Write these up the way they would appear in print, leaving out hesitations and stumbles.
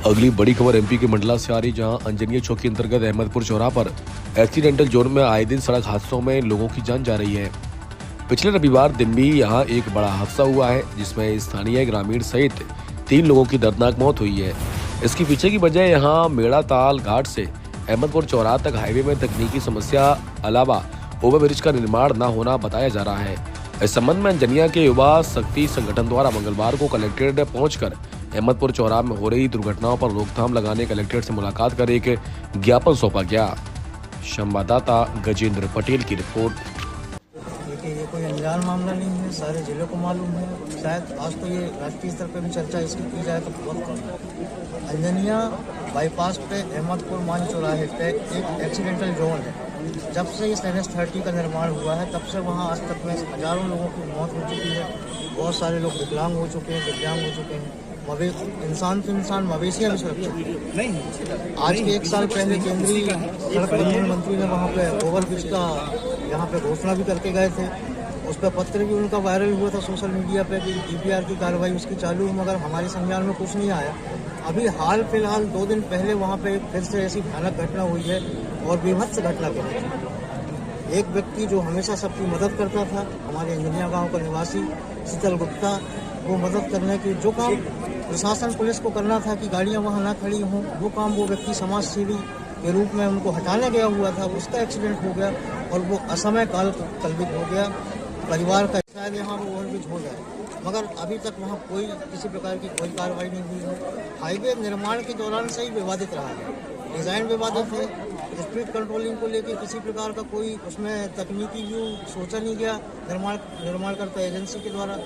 अगली बड़ी खबर एमपी के मंडला से आ रही, जहां अंजनिया चौकी अंतर्गत अहमदपुर चौराहा पर एक्सीडेंटल जोन में आए दिन सड़क हादसों में लोगों की जान जा रही है। पिछले रविवार दिन भी यहां एक बड़ा हादसा हुआ है, जिसमें स्थानीय ग्रामीण सहित 3 लोगों की दर्दनाक मौत हुई है। इसके पीछे की वजह यहां मेड़ाताल घाट से अहमदपुर चौराहा तक हाईवे में तकनीकी समस्या अलावा ओवरब्रिज का निर्माण न होना बताया जा रहा है। इस संबंध में अंजनिया के युवा शक्ति संगठन द्वारा मंगलवार को कलेक्ट्रेट पहुंचकर अहमदपुर चौराहा में हो रही दुर्घटनाओं पर रोकथाम लगाने कलेक्ट्रेट से मुलाकात कर एक ज्ञापन सौंपा गया। संवाददाता गजेंद्र पटेल की रिपोर्ट। देखिए, ये कोई अनजान मामला नहीं है, सारे जिले को मालूम है। शायद आज तो ये राष्ट्रीय स्तर पे भी चर्चा इसकी की जाए तो बहुत कम है। अंजनिया बाईपास पे अहमदपुर मान चौराहे पे एक एक्सीडेंटल जोन है। जब से इस NH30 का निर्माण हुआ है तब से वहाँ आज तक में हजारों लोगों की मौत हो चुकी है। बहुत सारे लोग विकलांग हो चुके हैं, दिव्यांग हो चुके हैं। इंसान तो इंसान, मवेशियाँ भी सुरक्षित नहीं। आज के 1 साल पहले केंद्रीय सड़क परिवहन मंत्री ने वहाँ पे ओवरब्रिज का यहाँ पे घोषणा भी करके गए थे। उस पर पत्र भी उनका वायरल हुआ था सोशल मीडिया पे कि DPR की कार्रवाई उसकी चालू है, मगर हमारे संज्ञान में कुछ नहीं आया। अभी हाल फिलहाल 2 दिन पहले वहाँ पे फिर से ऐसी भयानक घटना हुई है और विभत्स घटना घटी। एक व्यक्ति जो हमेशा सबकी मदद करता था, हमारे अंजनिया गाँव का निवासी शीतल गुप्ता, वो मदद करने की जो काम प्रशासन पुलिस को करना था कि गाड़ियां वहां ना खड़ी हों, वो काम वो व्यक्ति समाज सेवी के रूप में उनको हटाने गया हुआ था। उसका एक्सीडेंट हो गया और वो असमय काल कल्पित हो गया। परिवार का शायद यहाँ वो ओवरब्रिज हो जाए, मगर अभी तक वहाँ कोई किसी प्रकार की कोई कार्रवाई नहीं हुई है। हाईवे निर्माण के दौरान से ही विवादित रहा है, डिज़ाइन विवादित है। स्पीड कंट्रोलिंग को लेकर किसी प्रकार का कोई उसमें तकनीकी व्यू सोचा नहीं गया निर्माणकर्ता एजेंसी के द्वारा।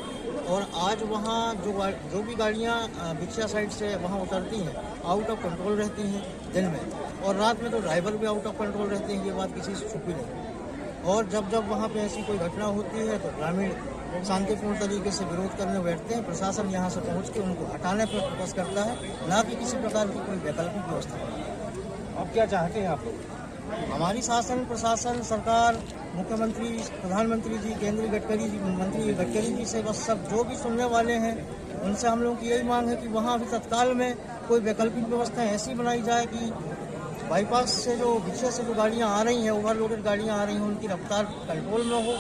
और आज वहाँ जो भी गाड़ियाँ भिक्षा साइड से वहाँ उतरती हैं, आउट ऑफ कंट्रोल रहती हैं दिन में, और रात में तो ड्राइवर भी आउट ऑफ कंट्रोल रहते हैं। ये बात किसी से छुपी नहीं। और जब वहाँ पे ऐसी कोई घटना होती है तो ग्रामीण शांतिपूर्ण तरीके से विरोध करने बैठते हैं। प्रशासन यहाँ से पहुँच के उनको हटाने पर फोकस करता है, ना कि किसी प्रकार की कोई वैकल्पिक व्यवस्था। अब क्या चाहते हैं आप लोग? हमारी शासन, प्रशासन, सरकार, मुख्यमंत्री, प्रधानमंत्री जी, केंद्रीय मंत्री गडकरी जी से बस सब जो भी सुनने वाले हैं उनसे हम लोगों की यही मांग है कि वहाँ अभी तत्काल में कोई वैकल्पिक व्यवस्था ऐसी बनाई जाए कि बाईपास से जो पीछे से जो गाड़ियाँ आ रही हैं, ओवरलोडेड गाड़ियाँ आ रही हैं, उनकी रफ्तार कंट्रोल में हो,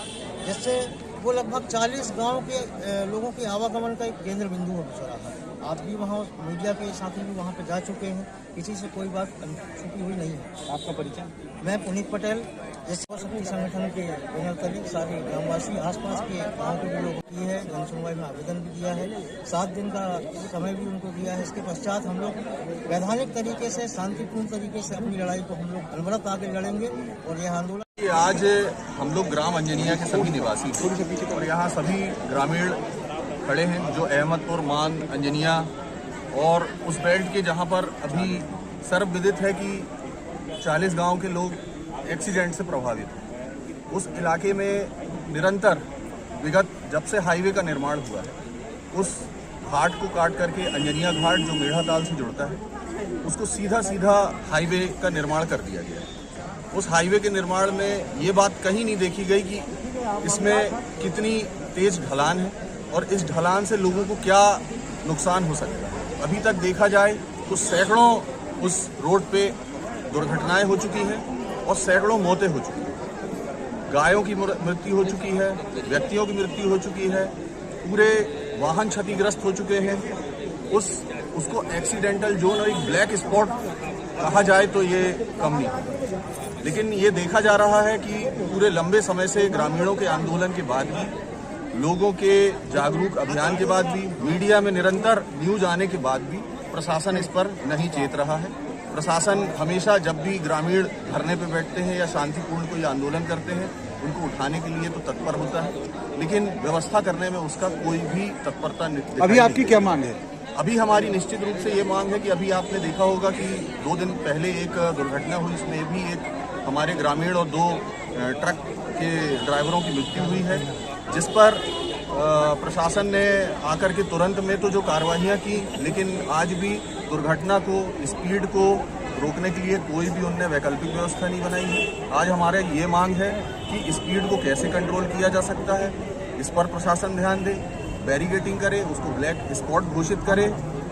जिससे वो लगभग 40 गाँव के लोगों के आवागमन का एक केंद्र बिंदु हो चौराहा। आप भी वहाँ मीडिया के साथी भी वहाँ पे जा चुके हैं, किसी से कोई बात छुपी हुई नहीं है। आपका परिचय? मैं पुनीत पटेल, जिस शक्ति संगठन के बैनर तले सारे ग्रामवासी आसपास के गाँव के लोगों की है, जन सुनवाई में आवेदन भी दिया है। 7 दिन का समय भी उनको दिया है। इसके पश्चात हम लोग वैधानिक तरीके से, शांतिपूर्ण तरीके से अपनी लड़ाई को हम लोग अनवरत आगे लड़ेंगे। और यह आंदोलन आज हम लोग ग्राम अंजनिया के सभी निवासी और यहाँ सभी ग्रामीण खड़े हैं जो अहमदपुर, मान, अंजनिया और उस बेल्ट के जहाँ पर अभी सर्वविदित है कि 40 गांव के लोग एक्सीडेंट से प्रभावित हैं। उस इलाके में निरंतर विगत जब से हाईवे का निर्माण हुआ है, उस घाट को काट करके अंजनिया घाट जो मेड़ाताल से जुड़ता है, उसको सीधा हाईवे का निर्माण कर दिया गया है। उस हाईवे के निर्माण में ये बात कहीं नहीं देखी गई कि इसमें कितनी तेज ढलान है और इस ढलान से लोगों को क्या नुकसान हो सकता है। अभी तक देखा जाए तो सैकड़ों उस रोड पे दुर्घटनाएं हो चुकी हैं और सैकड़ों मौतें हो चुकी हैं। गायों की मृत्यु हो चुकी है, व्यक्तियों की मृत्यु हो चुकी है, पूरे वाहन क्षतिग्रस्त हो चुके हैं। उसको एक्सीडेंटल जोन और एक ब्लैक स्पॉट कहा जाए तो ये कम नहीं है। लेकिन ये देखा जा रहा है कि पूरे लंबे समय से ग्रामीणों के आंदोलन के बाद भी, लोगों के जागरूक अभियान के बाद भी, मीडिया में निरंतर न्यूज आने के बाद भी प्रशासन इस पर नहीं चेत रहा है। प्रशासन हमेशा जब भी ग्रामीण धरने पे बैठते हैं या शांतिपूर्ण कोई आंदोलन करते हैं, उनको उठाने के लिए तो तत्पर होता है, लेकिन व्यवस्था करने में उसका कोई भी तत्परता नहीं। अभी आपकी क्या मांग है? अभी हमारी निश्चित रूप से ये मांग है कि अभी आपने देखा होगा कि 2 दिन पहले एक दुर्घटना हुई, इसमें भी एक हमारे ग्रामीण और 2 ट्रक के ड्राइवरों की मृत्यु हुई है, जिस पर प्रशासन ने आकर के तुरंत में तो जो कार्रवाइयाँ की, लेकिन आज भी दुर्घटना को, स्पीड को रोकने के लिए कोई भी उनने वैकल्पिक व्यवस्था नहीं बनाई है। आज हमारे ये मांग है कि स्पीड को कैसे कंट्रोल किया जा सकता है, इस पर प्रशासन ध्यान दे, बैरिकेटिंग करे, उसको ब्लैक स्पॉट घोषित करे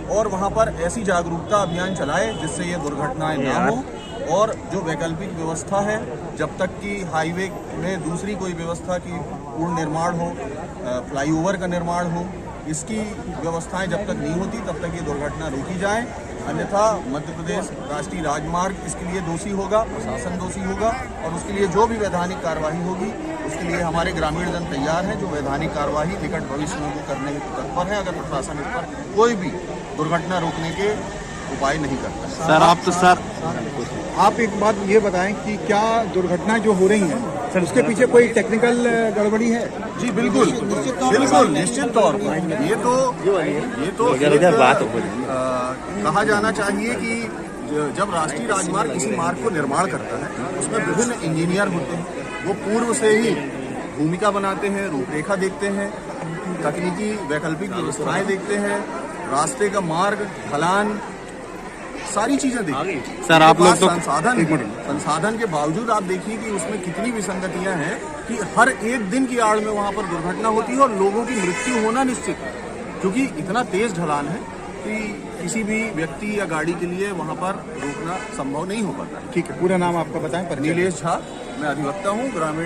और वहाँ पर ऐसी जागरूकता अभियान चलाए जिससे ये दुर्घटनाएं ना हो। और जो वैकल्पिक व्यवस्था है, जब तक कि हाईवे में दूसरी कोई व्यवस्था की पूर्ण निर्माण हो, फ्लाईओवर का निर्माण हो, इसकी व्यवस्थाएं जब तक नहीं होती तब तक ये दुर्घटना रोकी जाए। अन्यथा मध्य प्रदेश राष्ट्रीय राजमार्ग इसके लिए दोषी होगा, प्रशासन दोषी होगा, और उसके लिए जो भी वैधानिक कार्रवाई होगी उसके लिए हमारे ग्रामीण जन तैयार हैं। जो वैधानिक कार्रवाई निकट भविष्य में वो करने तत्पर है अगर प्रशासन इस पर कोई भी दुर्घटना रोकने के उपाय नहीं करता है। सर आप एक बात ये बताएं कि क्या दुर्घटनाएं जो हो रही हैं उसके पीछे कोई टेक्निकल गड़बड़ी है? जी बिल्कुल, बिल्कुल निश्चित तौर पर ये तो कहा जाना चाहिए कि जब राष्ट्रीय राजमार्ग किसी मार्ग को निर्माण करता है उसमें विभिन्न इंजीनियर होते हैं, वो पूर्व से ही भूमिका बनाते हैं, रूपरेखा देखते हैं, तकनीकी वैकल्पिक व्यवस्थाएं देखते हैं, रास्ते का मार्ग, ढलान, सारी चीजें देखिए। सर आप लोग तो संसाधन के बावजूद आप देखिए कि उसमें कितनी विसंगतियां हैं कि हर एक दिन की आड़ में वहां पर दुर्घटना होती है और लोगों की मृत्यु होना निश्चित है, क्योंकि इतना तेज ढलान है कि किसी भी व्यक्ति या गाड़ी के लिए वहां पर रोकना संभव नहीं हो पाता है। ठीक है, पूरा नाम आपका बताएं। नीलेश झा, मैं अधिवक्ता हूँ, ग्राम